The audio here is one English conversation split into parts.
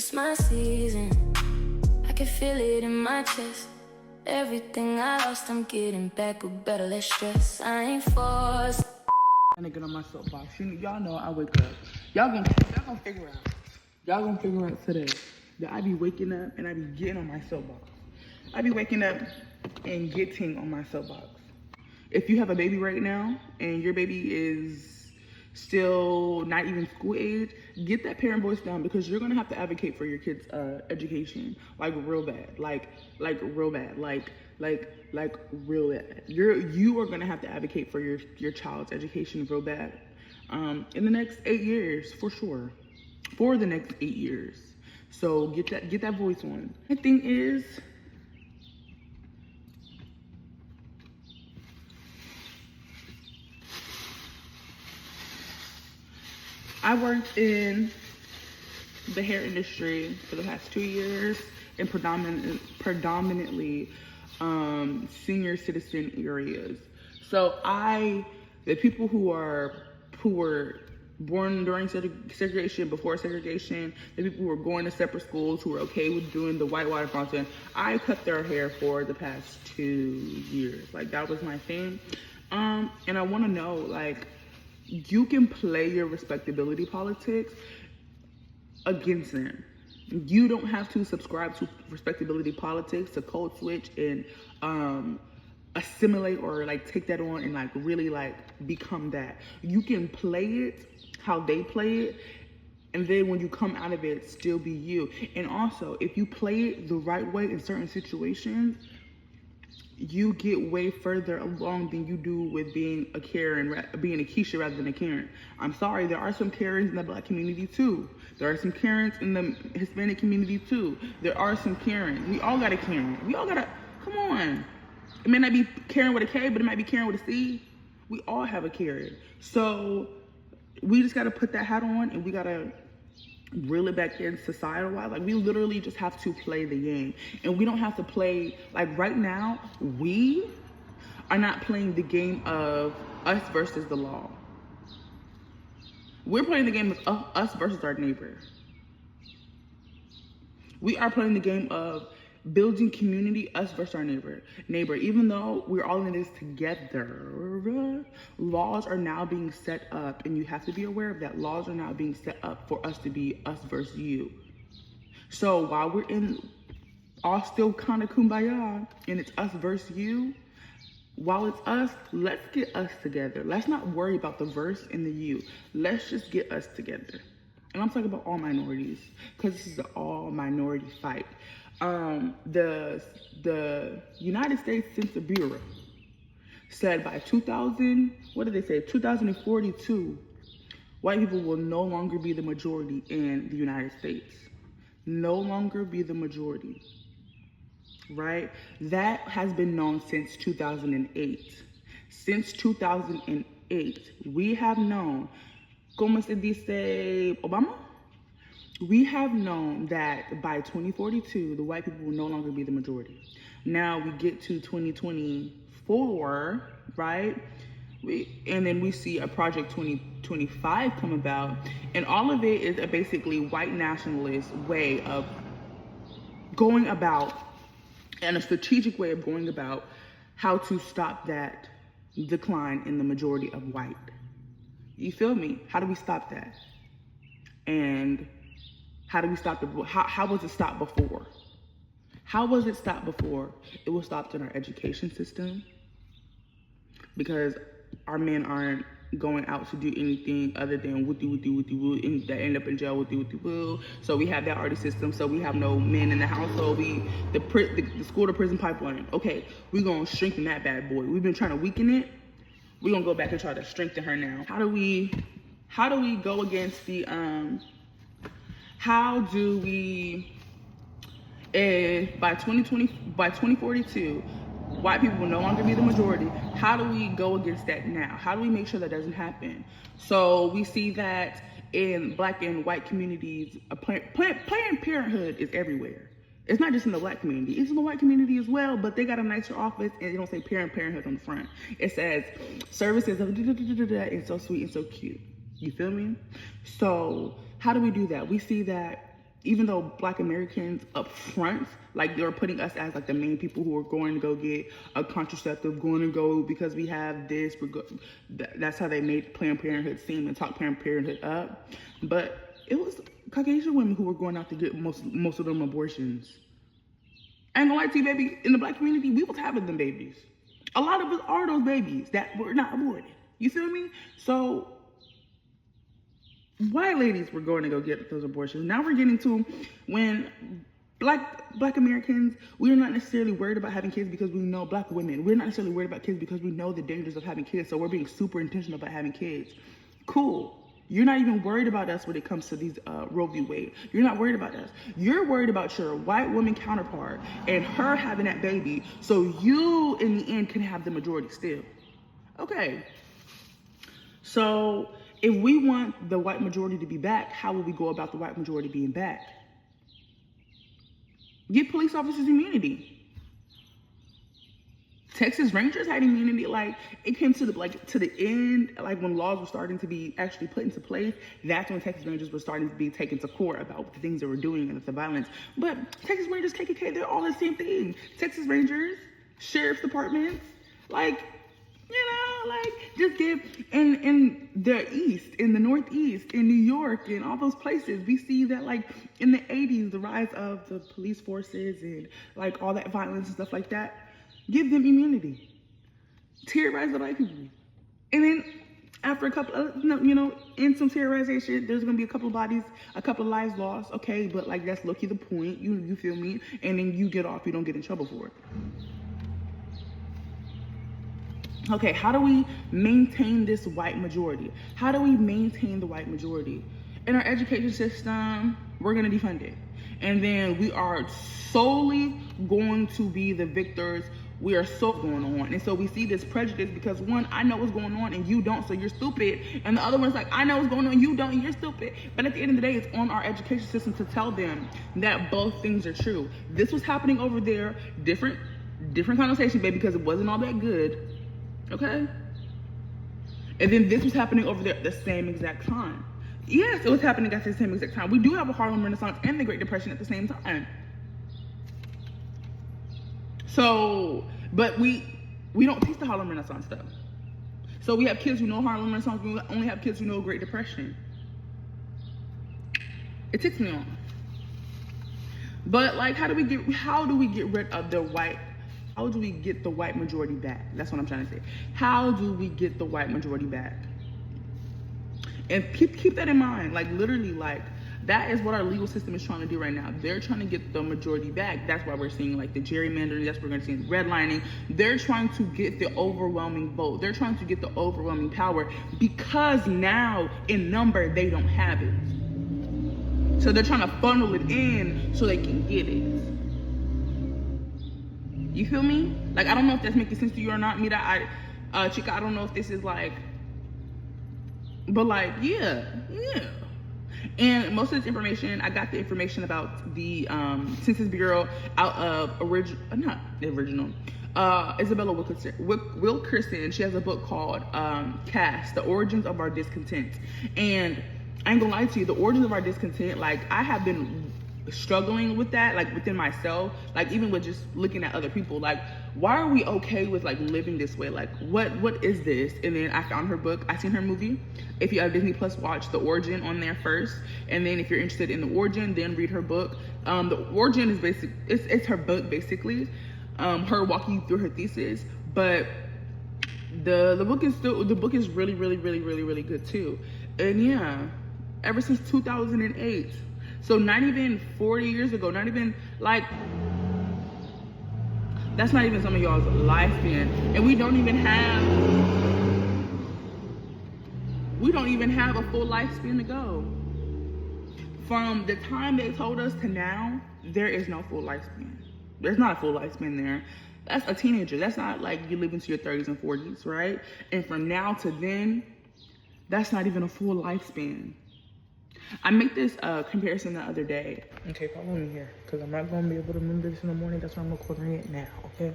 It's my season. I can feel it in my chest. Everything I lost, I'm getting back, but better less stress. I ain't forced. I'm gonna get on my soapbox. Y'all know I wake up. Y'all gonna figure out. Y'all gonna figure out today that I be waking up and I be getting on my soapbox. I be waking up and getting on my soapbox. If you have a baby right now and your baby is still not even school age, get that parent voice down, because you're gonna have to advocate for your kids' education, like real bad, like real bad, like real bad. You are gonna have to advocate for your child's education real bad, in the next 8 years, for sure, for the next 8 years. So get that voice on. The thing is, I worked in the hair industry for the past 2 years in predominantly senior citizen areas. So the people who were born during segregation, before segregation, the people who were going to separate schools, who were okay with doing the whitewater fountain, I cut their hair for the past 2 years. Like, that was my thing. And I want to know, like, you can play your respectability politics against them. You don't have to subscribe to respectability politics to code switch and assimilate or like take that on and like really like become that. You can play it how they play it, and then when you come out of it, still be you. And also, if you play it the right way in certain situations, you get way further along than you do with being a Karen, being a Keisha rather than a Karen. I'm sorry, there are some Karens in the Black community too. There are some Karens in the Hispanic community too. There are some Karens. We all got a Karen. Come on. It may not be Karen with a K, but it might be Karen with a C. We all have a Karen. So we just gotta put that hat on, and we gotta reel it back in societal-wise. Like, we literally just have to play the game, and we don't have to play, like, right now we are not playing the game of us versus the law. We're playing the game of us versus our neighbor. We are playing the game of building community, us versus our neighbor. Even though we're all in this together, laws are now being set up, and you have to be aware of that. Laws are now being set up for us to be us versus you. So while we're all still kind of kumbaya, and it's us versus you, while it's us, let's get us together. Let's not worry about the verse and the you. Let's just get us together. And I'm talking about all minorities, because this is an all minority fight. The United States Census Bureau said by 2042, white people will no longer be the majority in the United States. No longer be the majority, right? That has been known since 2008. Since 2008, we have known, como se dice Obama? We have known that by 2042, the white people will no longer be the majority. Now we get to 2024, right? And then we see a Project 2025 come about, and all of it is a basically white nationalist way of going about, and a strategic way of going about how to stop that decline in the majority of white. You feel me? How do we stop that? And how do we stop how was it stopped before? How was it stopped before? It was stopped in our education system, because our men aren't going out to do anything other than woo, and that end up in jail woo. So we have that already system. So we have no men in the household. The school to prison pipeline. Okay, we're gonna strengthen that bad boy. We've been trying to weaken it. We're gonna go back and try to strengthen her now. How do we go against the how do we, by 2042, white people will no longer be the majority. How do we go against that now? How do we make sure that doesn't happen? So we see that in Black and white communities, Planned Parenthood is everywhere. It's not just in the Black community, it's in the white community as well, but they got a nicer office, and they don't say Parenthood on the front. It says services of and so sweet and so cute. You feel me? So how do we do that? We see that even though Black Americans up front, like they were putting us as like the main people who are going to go get a contraceptive, going to go because we have this. That's how they made Planned Parenthood seem and talk Planned Parenthood up. But it was Caucasian women who were going out to get most of them abortions. I ain't gonna lie to you, baby. In the Black community, we was having them babies. A lot of us are those babies that were not aborted. You feel me? So white ladies were going to go get those abortions. Now we're getting to when black Americans, we are not necessarily worried about having kids because we know Black women. We're not necessarily worried about kids because we know the dangers of having kids. So we're being super intentional about having kids. Cool. You're not even worried about us when it comes to these Roe v. Wade. You're not worried about us. You're worried about your white woman counterpart and her having that baby so you, in the end, can have the majority still. Okay. So if we want the white majority to be back, how will we go about the white majority being back? Give police officers immunity. Texas Rangers had immunity. Like, it came to the end, like when laws were starting to be actually put into place. That's when Texas Rangers were starting to be taken to court about the things they were doing and the violence. But Texas Rangers, KKK, they're all the same thing. Texas Rangers, sheriff's departments, like, just give in the East, in the Northeast, in New York, and all those places, we see that like in the 80s, the rise of the police forces and like all that violence and stuff like that. Give them immunity. Terrorize the white people. And then after a couple of, in some terrorization, there's going to be a couple of bodies, a couple of lives lost. Okay, but like that's low-key the point. You feel me? And then you get off. You don't get in trouble for it. Okay, how do we maintain this white majority? How do we maintain the white majority? In our education system, we're going to defund it. And then we are solely going to be the victors. We are so going on. And so we see this prejudice because one, I know what's going on and you don't, so you're stupid. And the other one's like, I know what's going on, you don't, and you're stupid. But at the end of the day, it's on our education system to tell them that both things are true. This was happening over there, different connotation, baby, because it wasn't all that good. Okay? And then this was happening over there at the same exact time. Yes, it was happening at the same exact time. We do have a Harlem Renaissance and the Great Depression at the same time. So, but we don't teach the Harlem Renaissance stuff. So we have kids who know Harlem Renaissance, we only have kids who know Great Depression. It ticks me off. But like, how do we get rid of the white? How do we get the white majority back? That's what I'm trying to say. How do we get the white majority back? And keep that in mind. Like, literally, like, that is what our legal system is trying to do right now. They're trying to get the majority back. That's why we're seeing, like, the gerrymandering. That's what we're going to see redlining. They're trying to get the overwhelming vote. They're trying to get the overwhelming power because now, in number, they don't have it. So they're trying to funnel it in so they can get it. You feel me? Like, I don't know if that's making sense to you or not. Mira, Chica, I don't know if this is like, but like, yeah. And most of this information, I got the information about the Census Bureau out of Isabella Wilkerson. She has a book called Caste, The Origins of Our Discontent. And I ain't gonna lie to you, the origins of our discontent, like, I have been struggling with that, like, within myself, like, even with just looking at other people, like, why are we okay with like living this way? Like, what is this? And then I found her book. I seen her movie. If you have Disney Plus, watch The Origin on there first, and then if you're interested in The Origin, then read her book. The Origin is it's her book basically, her walking you through her thesis, but the book is really really good too. And yeah, ever since 2008. So not even 40 years ago, not even like, that's not even some of y'all's lifespan. And we don't even have a full lifespan to go. From the time they told us to now, there is no full lifespan. There's not a full lifespan there. That's a teenager. That's not like you live into your 30s and 40s, right? And from now to then, that's not even a full lifespan. I made this comparison the other day. Okay, follow me here, because I'm not going to be able to remember this in the morning. That's why I'm recording it now, okay?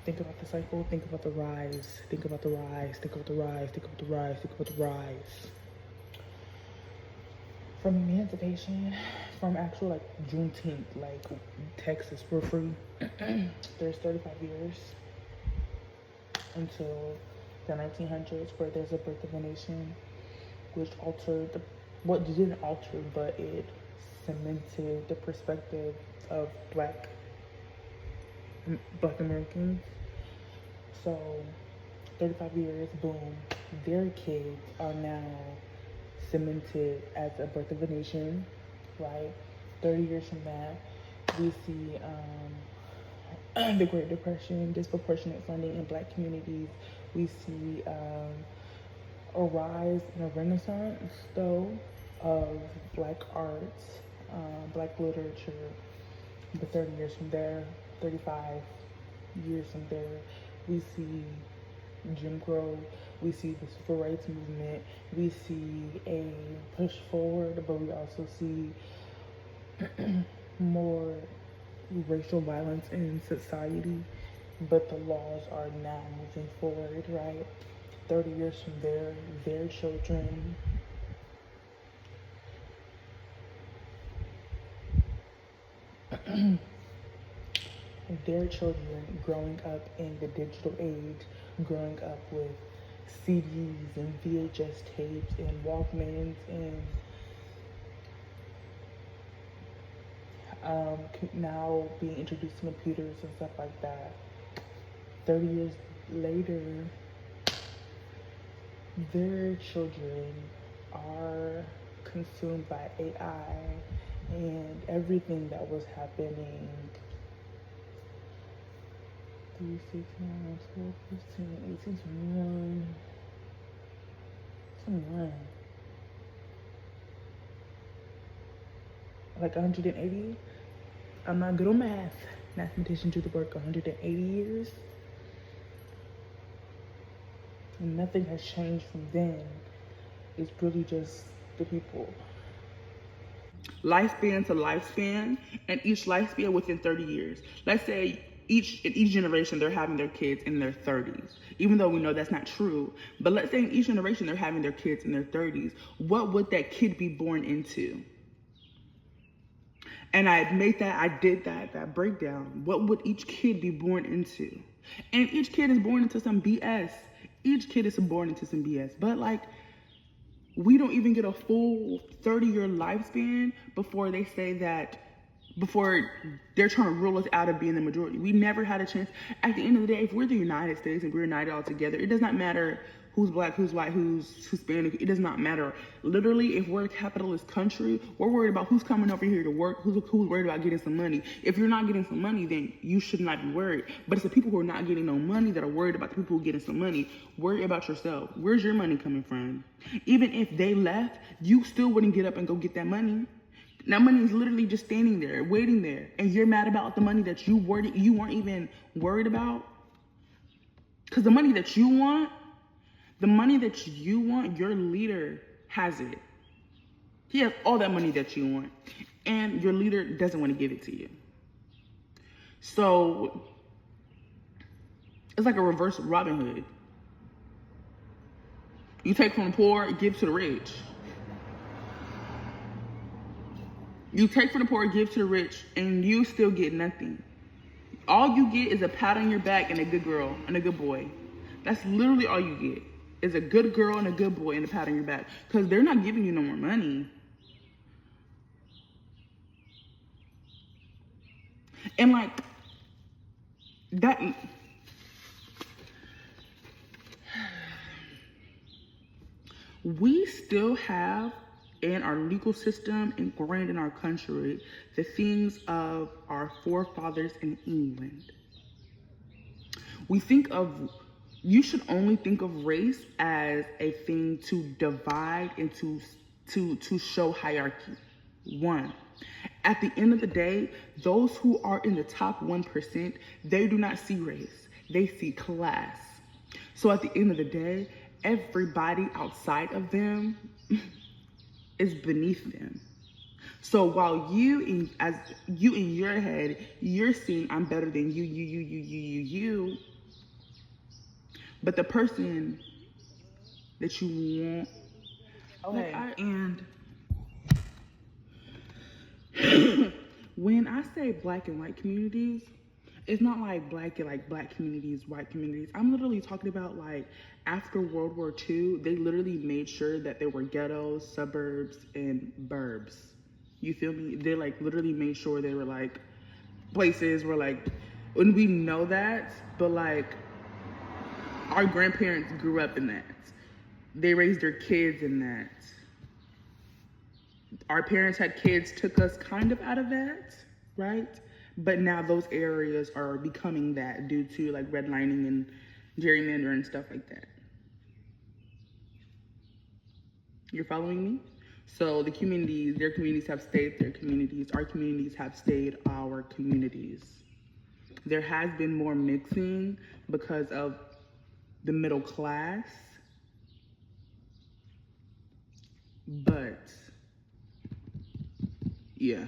Think about the cycle. Think about the rise. Think about the rise. Think about the rise. Think about the rise. Think about the rise. from emancipation, from actual like Juneteenth, like Texas, we're free. There's 35 years until the 1900s, where there's a Birth of a Nation, which altered what didn't alter, but it cemented the perspective of Black Americans. So 35 years, boom, their kids are now cemented as a Birth of a Nation, right? 30 years from that, we see the Great Depression, disproportionate funding in Black communities. We see a rise and a renaissance, though, of Black arts, Black literature. But 30 years from there, 35 years from there, we see Jim Crow, we see the civil rights movement, we see a push forward, but we also see more racial violence in society. But the laws are now moving forward, right? 30 years from there, their children their children growing up in the digital age, growing up with CDs and VHS tapes and Walkmans and now being introduced to computers and stuff like that. 30 years later, their children are consumed by AI and everything that was happening 3, 6, 9, 12, 15, 18, 21. Like 180. I'm not good on math. Mathematicians do the work. 180 years. And nothing has changed from then. It's really just the people. Lifespan to lifespan, and each lifespan within 30 years. Let's say in each generation they're having their kids in their 30s, even though we know that's not true. But let's say in each generation they're having their kids in their 30s. What would that kid be born into? And I did that breakdown. What would each kid be born into? And each kid is born into some BS. Each kid is born into some BS. But like, we don't even get a full 30-year lifespan before they say that, before they're trying to rule us out of being the majority. We never had a chance. At the end of the day, if we're the United States and we're united all together, it does not matter who's Black, who's white, who's Hispanic. It does not matter. Literally, if we're a capitalist country, we're worried about who's coming over here to work, who's worried about getting some money. If you're not getting some money, then you should not be worried. But it's the people who are not getting no money that are worried about the people who are getting some money. Worry about yourself. Where's your money coming from? Even if they left, you still wouldn't get up and go get that money. That money is literally just standing there, waiting there. And you're mad about the money that you weren't even worried about. Because the money that you want, your leader has it. He has all that money that you want. And your leader doesn't want to give it to you. So it's like a reverse Robin Hood. You take from the poor, give to the rich. You take from the poor, give to the rich, and you still get nothing. All you get is a pat on your back and a good girl and a good boy. That's literally all you get, is a good girl and a good boy and a pat on your back. Because they're not giving you no more money. And like, that... We still have in our legal system ingrained in our country the things of our forefathers in England. You should only think of race as a thing to divide and to show hierarchy. One, at the end of the day, those who are in the top 1%, they do not see race, they see class. So at the end of the day, everybody outside of them is beneath them. So while you in your head, you're seeing I'm better than you, but the person that you want, and When I say black and white communities, it's not like black communities, white communities. I'm literally talking about like after World War II, they literally made sure that there were ghettos, suburbs, and burbs. You feel me? They like literally made sure they were like places where like, and we know that, but like our grandparents grew up in that. They raised their kids in that. Our parents had kids, took us kind of out of that, right? But now those areas are becoming that due to like redlining and gerrymandering and stuff like that. You're following me? So the communities, their communities have stayed their communities. Our communities have stayed our communities. There has been more mixing because of the middle class, but yeah.